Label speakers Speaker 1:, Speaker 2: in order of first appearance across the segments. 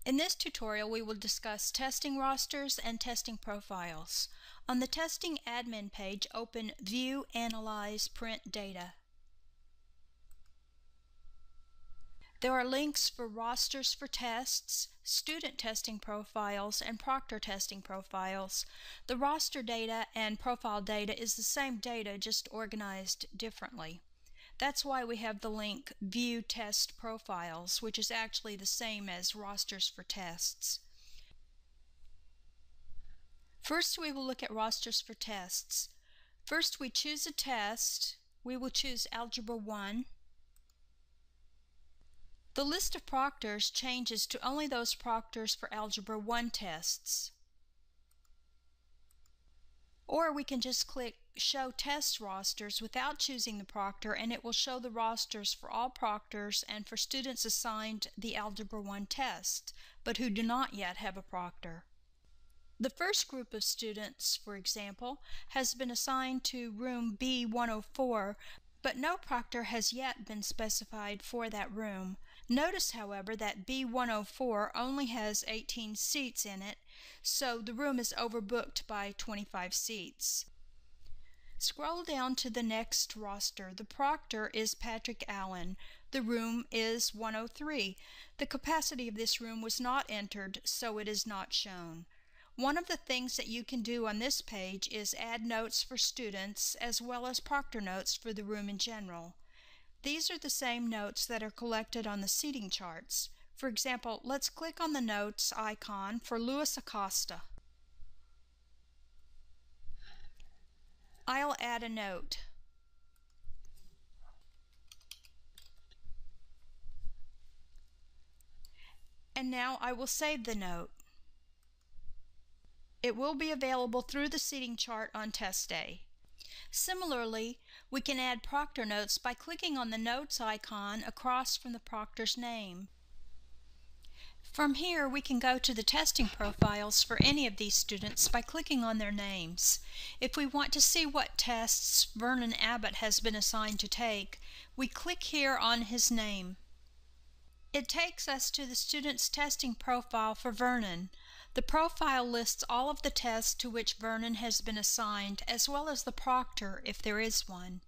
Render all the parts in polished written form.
Speaker 1: In this tutorial, we will discuss testing rosters and testing profiles. On the Testing Admin page, open View, Analyze, Print Data. There are links for rosters for tests, student testing profiles, and proctor testing profiles. The roster data and profile data is the same data, just organized differently. That's why we have the link View Test Profiles, which is actually the same as rosters for tests. First, we will look at rosters for tests. First, we choose a test. We will choose Algebra 1. The list of proctors changes to only those proctors for Algebra 1 tests. Or we can just click Show Test Rosters without choosing the proctor, and it will show the rosters for all proctors and for students assigned the Algebra 1 test, but who do not yet have a proctor. The first group of students, for example, has been assigned to room B104, but no proctor has yet been specified for that room. Notice, however, that B104 only has 18 seats in it, so the room is overbooked by 25 seats. Scroll down to the next roster. The proctor is Patrick Allen. The room is 103. The capacity of this room was not entered, so it is not shown. One of the things that you can do on this page is add notes for students as well as proctor notes for the room in general. These are the same notes that are collected on the seating charts. For example, let's click on the notes icon for Louis Acosta. I'll add a note. And now I will save the note. It will be available through the seating chart on test day. Similarly, we can add proctor notes by clicking on the notes icon across from the proctor's name. From here, we can go to the testing profiles for any of these students by clicking on their names. If we want to see what tests Vernon Abbott has been assigned to take, we click here on his name. It takes us to the student's testing profile for Vernon. The profile lists all of the tests to which Vernon has been assigned, as well as the proctor if there is one.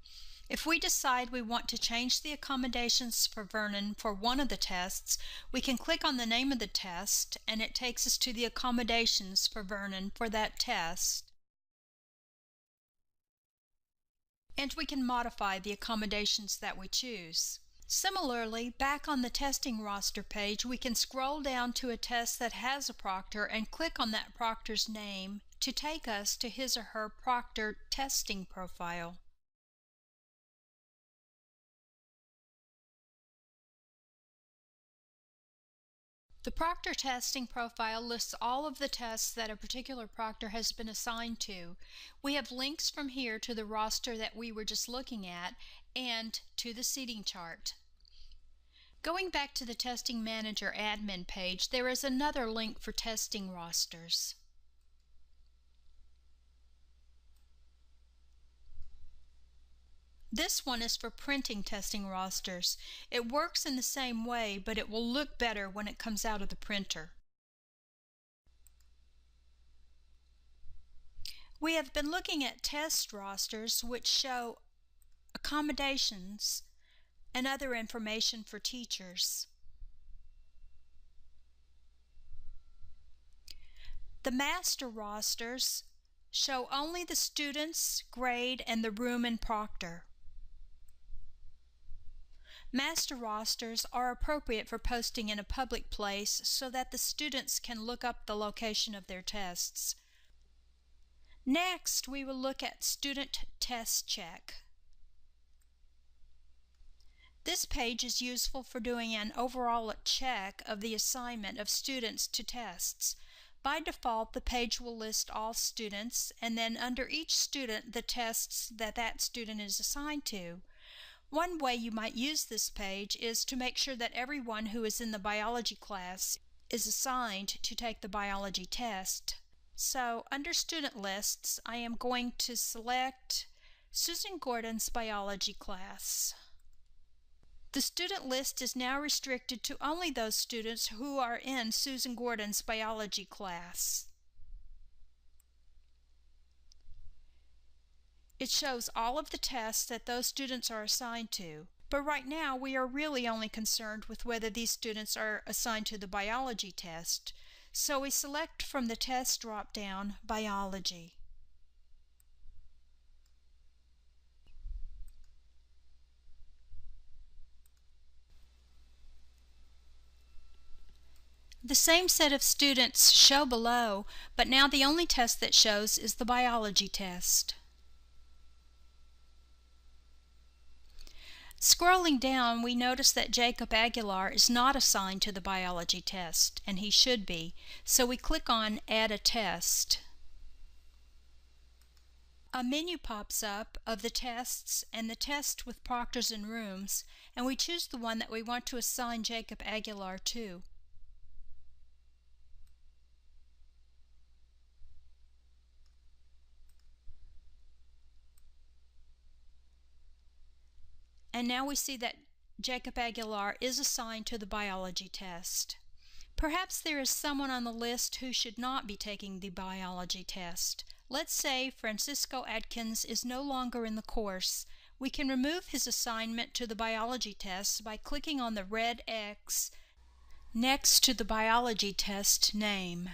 Speaker 1: If we decide we want to change the accommodations for Vernon for one of the tests, we can click on the name of the test, and it takes us to the accommodations for Vernon for that test. And we can modify the accommodations that we choose. Similarly, back on the testing roster page, we can scroll down to a test that has a proctor and click on that proctor's name to take us to his or her proctor testing profile. The proctor testing profile lists all of the tests that a particular proctor has been assigned to. We have links from here to the roster that we were just looking at and to the seating chart. Going back to the Testing Manager admin page, there is another link for testing rosters. This one is for printing testing rosters. It works in the same way, but it will look better when it comes out of the printer. We have been looking at test rosters which show accommodations and other information for teachers. The master rosters show only the student's grade and the room and proctor. Master rosters are appropriate for posting in a public place so that the students can look up the location of their tests. Next, we will look at Student Test Check. This page is useful for doing an overall check of the assignment of students to tests. By default, the page will list all students, and then under each student, the tests that that student is assigned to. One way you might use this page is to make sure that everyone who is in the biology class is assigned to take the biology test. So, under Student Lists, I am going to select Susan Gordon's biology class. The student list is now restricted to only those students who are in Susan Gordon's biology class. It shows all of the tests that those students are assigned to. But right now we are really only concerned with whether these students are assigned to the biology test. So we select from the test drop-down Biology. The same set of students show below, but now the only test that shows is the biology test. Scrolling down, we notice that Jacob Aguilar is not assigned to the biology test, and he should be, so we click on Add a Test. A menu pops up of the tests and the test with proctors and rooms, and we choose the one that we want to assign Jacob Aguilar to. And now we see that Jacob Aguilar is assigned to the biology test. Perhaps there is someone on the list who should not be taking the biology test. Let's say Francisco Atkins is no longer in the course. We can remove his assignment to the biology test by clicking on the red X next to the biology test name.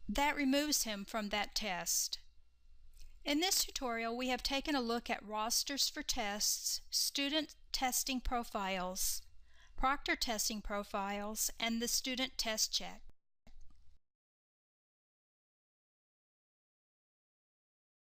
Speaker 1: That removes him from that test. In this tutorial, we have taken a look at rosters for tests, student testing profiles, proctor testing profiles, and the student test check.